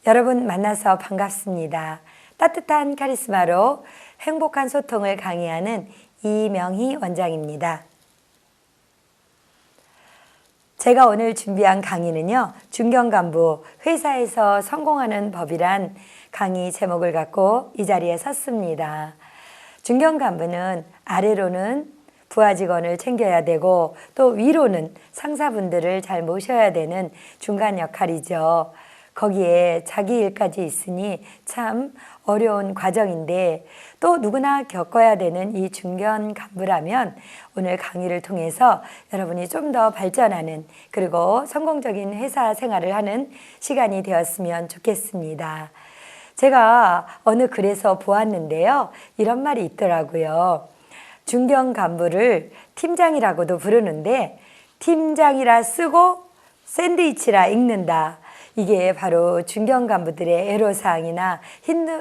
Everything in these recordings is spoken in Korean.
여러분 만나서 반갑습니다. 따뜻한 카리스마로 행복한 소통을 강의하는 이명희 원장입니다. 제가 오늘 준비한 강의는요, 중견간부 회사에서 성공하는 법이란 강의 제목을 갖고 이 자리에 섰습니다. 중견간부는 아래로는 부하 직원을 챙겨야 되고 또 위로는 상사분들을 잘 모셔야 되는 중간 역할이죠. 거기에 자기 일까지 있으니 참 어려운 과정인데 또 누구나 겪어야 되는 이 중견 간부라면 오늘 강의를 통해서 여러분이 좀 더 발전하는 그리고 성공적인 회사 생활을 하는 시간이 되었으면 좋겠습니다. 제가 어느 글에서 보았는데요. 이런 말이 있더라고요. 중견 간부를 팀장이라고도 부르는데 팀장이라 쓰고 샌드위치라 읽는다. 이게 바로 중견 간부들의 애로사항이나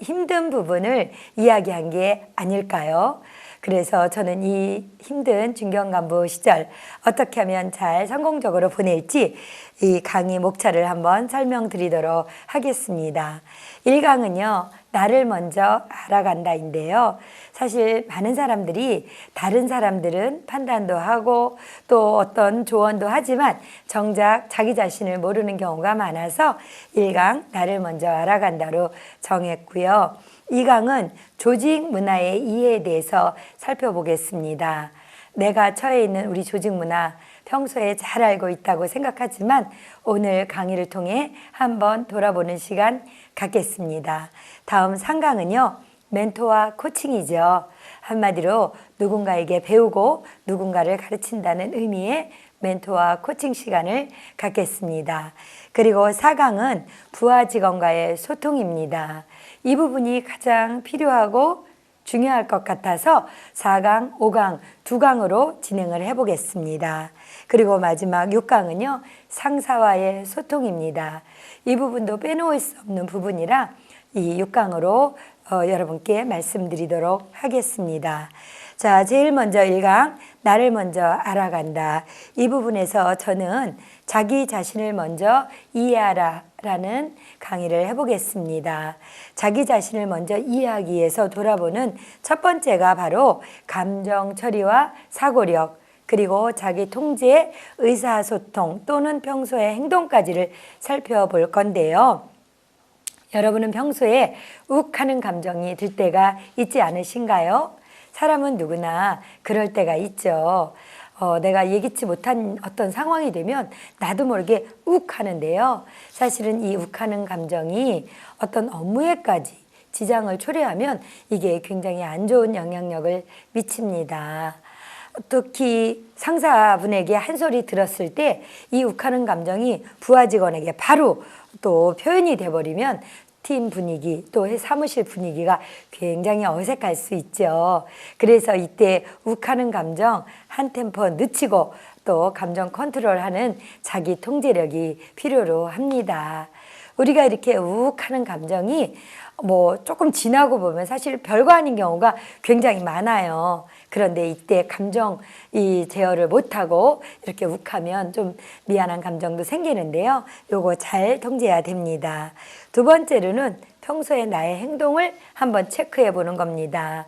힘든 부분을 이야기한 게 아닐까요? 그래서 저는 이 힘든 중견 간부 시절 어떻게 하면 잘 성공적으로 보낼지 이 강의 목차를 한번 설명드리도록 하겠습니다. 1강은요. 나를 먼저 알아간다인데요. 사실 많은 사람들이 다른 사람들은 판단도 하고 또 어떤 조언도 하지만 정작 자기 자신을 모르는 경우가 많아서 1강 나를 먼저 알아간다로 정했고요. 2강은 조직 문화의 이해에 대해서 살펴보겠습니다. 내가 처해 있는 우리 조직 문화 평소에 잘 알고 있다고 생각하지만 오늘 강의를 통해 한번 돌아보는 시간 갖겠습니다. 다음 3강은요. 멘토와 코칭이죠. 한마디로 누군가에게 배우고 누군가를 가르친다는 의미의 멘토와 코칭 시간을 갖겠습니다. 그리고 4강은 부하 직원과의 소통입니다. 이 부분이 가장 필요하고 중요할 것 같아서 4강, 5강, 2강으로 진행을 해보겠습니다. 그리고 마지막 6강은요. 상사와의 소통입니다. 이 부분도 빼놓을 수 없는 부분이라 이 6강으로 여러분께 말씀드리도록 하겠습니다. 자, 제일 먼저 1강, 나를 먼저 알아간다. 이 부분에서 저는 자기 자신을 먼저 이해하라 라는 강의를 해보겠습니다. 자기 자신을 먼저 이해하기 위해서 돌아보는 첫 번째가 바로 감정 처리와 사고력, 그리고 자기 통제, 의사소통 또는 평소의 행동까지를 살펴볼 건데요. 여러분은 평소에 욱하는 감정이 들 때가 있지 않으신가요? 사람은 누구나 그럴 때가 있죠. 내가 예기치 못한 어떤 상황이 되면 나도 모르게 욱하는데요. 사실은 이 욱하는 감정이 어떤 업무에까지 지장을 초래하면 이게 굉장히 안 좋은 영향력을 미칩니다. 특히 상사분에게 한 소리 들었을 때 이 욱하는 감정이 부하 직원에게 바로 또 표현이 돼버리면 팀 분위기 또 사무실 분위기가 굉장히 어색할 수 있죠. 그래서 이때 욱하는 감정 한 템포 늦추고 또 감정 컨트롤하는 자기 통제력이 필요로 합니다. 우리가 이렇게 욱하는 감정이 조금 지나고 보면 사실 별거 아닌 경우가 굉장히 많아요. 그런데 이때 감정 제어를 못하고 이렇게 욱하면 좀 미안한 감정도 생기는데요. 요거 잘 통제해야 됩니다. 두 번째로는 평소에 나의 행동을 한번 체크해 보는 겁니다.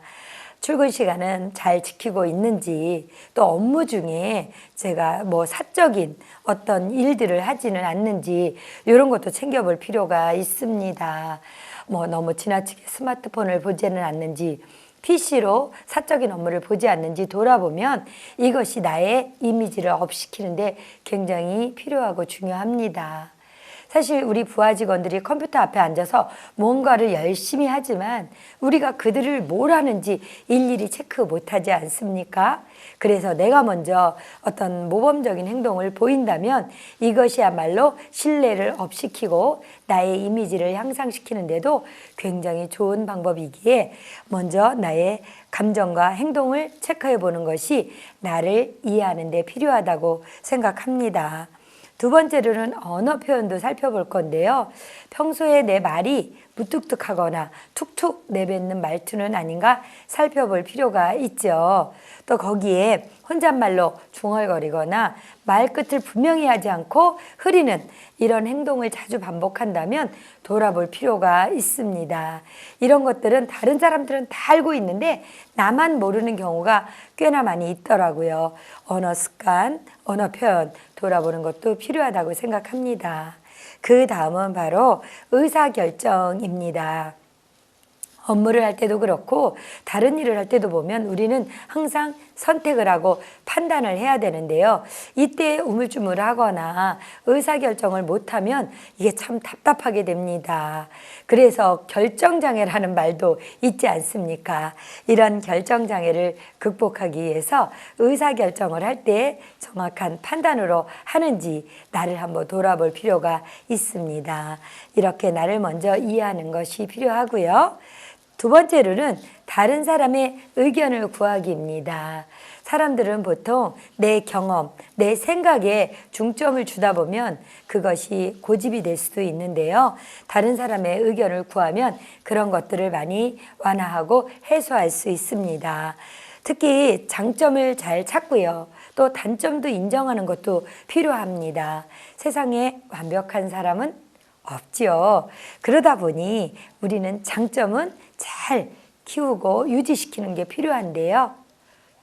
출근 시간은 잘 지키고 있는지, 또 업무 중에 제가 사적인 어떤 일들을 하지는 않는지 이런 것도 챙겨볼 필요가 있습니다. 너무 지나치게 스마트폰을 보지는 않는지, PC로 사적인 업무를 보지 않는지 돌아보면 이것이 나의 이미지를 업시키는데 굉장히 필요하고 중요합니다. 사실 우리 부하 직원들이 컴퓨터 앞에 앉아서 뭔가를 열심히 하지만 우리가 그들을 뭘 하는지 일일이 체크 못하지 않습니까? 그래서 내가 먼저 어떤 모범적인 행동을 보인다면 이것이야말로 신뢰를 업시키고 나의 이미지를 향상시키는데도 굉장히 좋은 방법이기에 먼저 나의 감정과 행동을 체크해 보는 것이 나를 이해하는 데 필요하다고 생각합니다. 두 번째로는 언어 표현도 살펴볼 건데요. 평소에 내 말이 무뚝뚝하거나 툭툭 내뱉는 말투는 아닌가 살펴볼 필요가 있죠. 또 거기에 혼잣말로 중얼거리거나 말끝을 분명히 하지 않고 흐리는 이런 행동을 자주 반복한다면 돌아볼 필요가 있습니다. 이런 것들은 다른 사람들은 다 알고 있는데 나만 모르는 경우가 꽤나 많이 있더라고요. 언어 습관, 언어 표현 돌아보는 것도 필요하다고 생각합니다. 그 다음은 바로 의사결정입니다. 업무를 할 때도 그렇고 다른 일을 할 때도 보면 우리는 항상 선택을 하고 판단을 해야 되는데요. 이때 우물쭈물하거나 의사결정을 못하면 이게 참 답답하게 됩니다. 그래서 결정장애라는 말도 있지 않습니까? 이런 결정장애를 극복하기 위해서 의사결정을 할 때 정확한 판단으로 하는지 나를 한번 돌아볼 필요가 있습니다. 이렇게 나를 먼저 이해하는 것이 필요하고요. 두 번째로는 다른 사람의 의견을 구하기입니다. 사람들은 보통 내 경험, 내 생각에 중점을 주다 보면 그것이 고집이 될 수도 있는데요. 다른 사람의 의견을 구하면 그런 것들을 많이 완화하고 해소할 수 있습니다. 특히 장점을 잘 찾고요. 또 단점도 인정하는 것도 필요합니다. 세상에 완벽한 사람은 없지요. 그러다 보니 우리는 장점은 잘 키우고 유지시키는 게 필요한데요.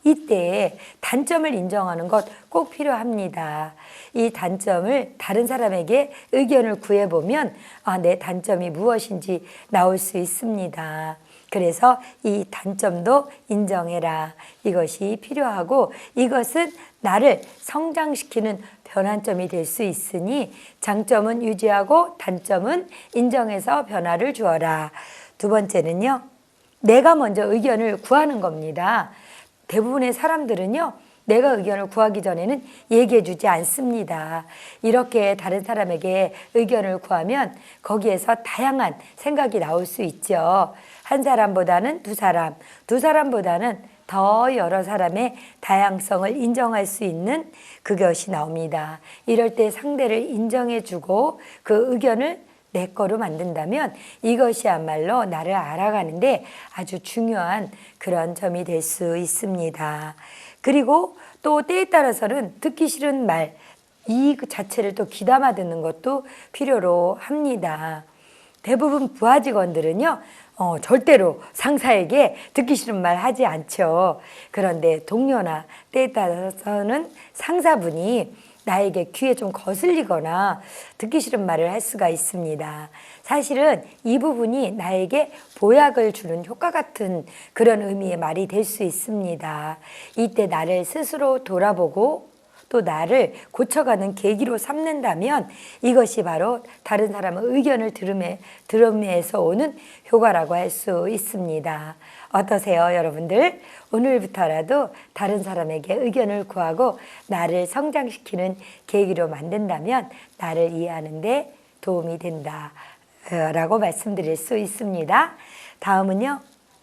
이때 단점을 인정하는 것 꼭 필요합니다. 이 단점을 다른 사람에게 의견을 구해보면 내 단점이 무엇인지 나올 수 있습니다. 그래서 이 단점도 인정해라. 이것이 필요하고 이것은 나를 성장시키는 변환점이 될 수 있으니 장점은 유지하고 단점은 인정해서 변화를 주어라. 두 번째는요. 내가 먼저 의견을 구하는 겁니다. 대부분의 사람들은요. 내가 의견을 구하기 전에는 얘기해 주지 않습니다. 이렇게 다른 사람에게 의견을 구하면 거기에서 다양한 생각이 나올 수 있죠. 한 사람보다는 두 사람, 두 사람보다는 더 여러 사람의 다양성을 인정할 수 있는 그것이 나옵니다. 이럴 때 상대를 인정해 주고 그 의견을 내 거로 만든다면 이것이야말로 나를 알아가는데 아주 중요한 그런 점이 될 수 있습니다. 그리고 또 때에 따라서는 듣기 싫은 말, 이 자체를 또 귀담아 듣는 것도 필요로 합니다. 대부분 부하 직원들은요, 절대로 상사에게 듣기 싫은 말 하지 않죠. 그런데 동료나 때에 따라서는 상사분이 나에게 귀에 좀 거슬리거나 듣기 싫은 말을 할 수가 있습니다. 사실은 이 부분이 나에게 보약을 주는 효과 같은 그런 의미의 말이 될 수 있습니다. 이때 나를 스스로 돌아보고 또 나를 고쳐가는 계기로 삼는다면 이것이 바로 다른 사람의 의견을 들음에서 오는 효과라고 할 수 있습니다. 어떠세요, 여러분들? 오늘부터라도 다른 사람에게 의견을 구하고 나를 성장시키는 계기로 만든다면 나를 이해하는 데 도움이 된다라고 말씀드릴 수 있습니다. 다음은요.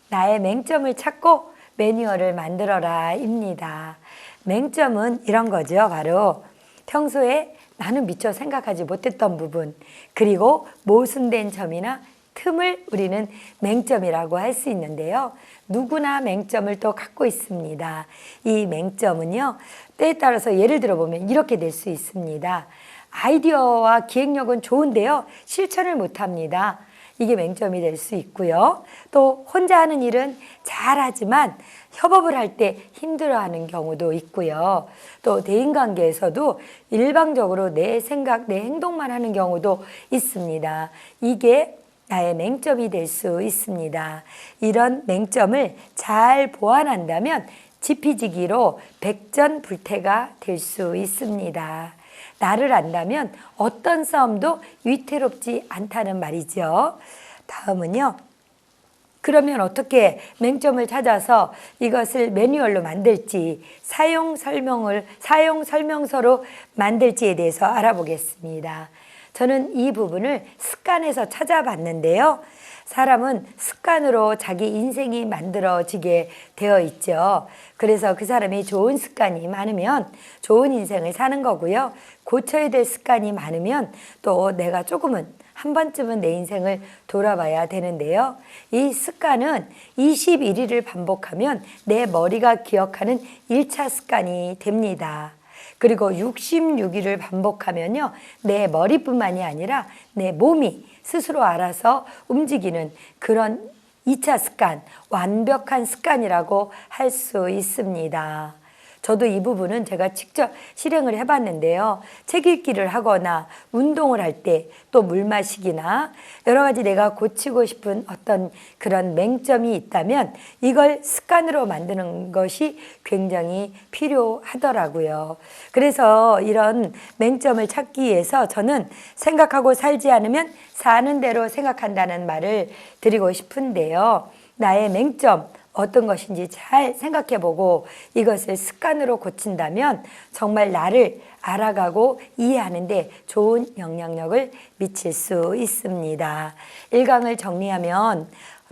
나의 맹점을 찾고 매뉴얼을 만들어라입니다. 맹점은 이런 거죠. 바로 평소에 나는 미처 생각하지 못했던 부분, 그리고 모순된 점이나 틈을 우리는 맹점이라고 할 수 있는데요. 누구나 맹점을 또 갖고 있습니다. 이 맹점은요. 때에 따라서 예를 들어보면 이렇게 될 수 있습니다. 아이디어와 기획력은 좋은데요. 실천을 못합니다. 이게 맹점이 될 수 있고요. 또 혼자 하는 일은 잘하지만 협업을 할 때 힘들어하는 경우도 있고요. 또 대인관계에서도 일방적으로 내 생각, 내 행동만 하는 경우도 있습니다. 이게 나의 맹점이 될 수 있습니다. 이런 맹점을 잘 보완한다면 지피지기로 백전불태가 될 수 있습니다. 나를 안다면 어떤 싸움도 위태롭지 않다는 말이죠. 다음은요. 그러면 어떻게 맹점을 찾아서 이것을 매뉴얼로 만들지, 사용 설명서로 만들지에 대해서 알아보겠습니다. 저는 이 부분을 습관에서 찾아봤는데요. 사람은 습관으로 자기 인생이 만들어지게 되어 있죠. 그래서 그 사람이 좋은 습관이 많으면 좋은 인생을 사는 거고요. 고쳐야 될 습관이 많으면 또 내가 조금은 한 번쯤은 내 인생을 돌아봐야 되는데요. 이 습관은 21일을 반복하면 내 머리가 기억하는 1차 습관이 됩니다. 그리고 66일을 반복하면요. 내 머리뿐만이 아니라 내 몸이 스스로 알아서 움직이는 그런 2차 습관, 완벽한 습관이라고 할 수 있습니다. 저도 이 부분은 제가 직접 실행을 해봤는데요. 책 읽기를 하거나 운동을 할 때 또 물 마시기나 여러 가지 내가 고치고 싶은 어떤 그런 맹점이 있다면 이걸 습관으로 만드는 것이 굉장히 필요하더라고요. 그래서 이런 맹점을 찾기 위해서 저는 생각하고 살지 않으면 사는 대로 생각한다는 말을 드리고 싶은데요. 나의 맹점, 어떤 것인지 잘 생각해보고 이것을 습관으로 고친다면 정말 나를 알아가고 이해하는데 좋은 영향력을 미칠 수 있습니다. 1강을 정리하면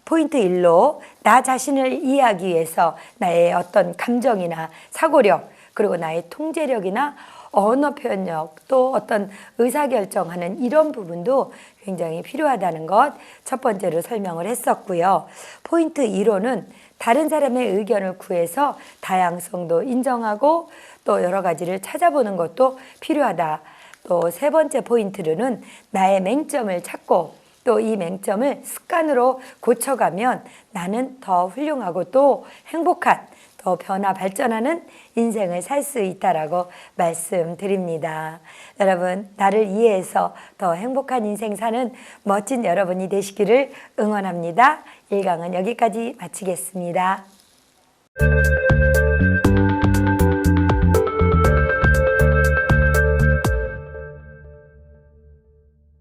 포인트 1로 나 자신을 이해하기 위해서 나의 어떤 감정이나 사고력 그리고 나의 통제력이나 언어 표현력 또 어떤 의사결정하는 이런 부분도 굉장히 필요하다는 것 첫 번째로 설명을 했었고요. 포인트 2로는 다른 사람의 의견을 구해서 다양성도 인정하고 또 여러 가지를 찾아보는 것도 필요하다. 또 세 번째 포인트로는 나의 맹점을 찾고 또 이 맹점을 습관으로 고쳐가면 나는 더 훌륭하고 또 행복한 더 변화 발전하는 인생을 살 수 있다라고 말씀드립니다. 여러분, 나를 이해해서 더 행복한 인생 사는 멋진 여러분이 되시기를 응원합니다. 1강은 여기까지 마치겠습니다.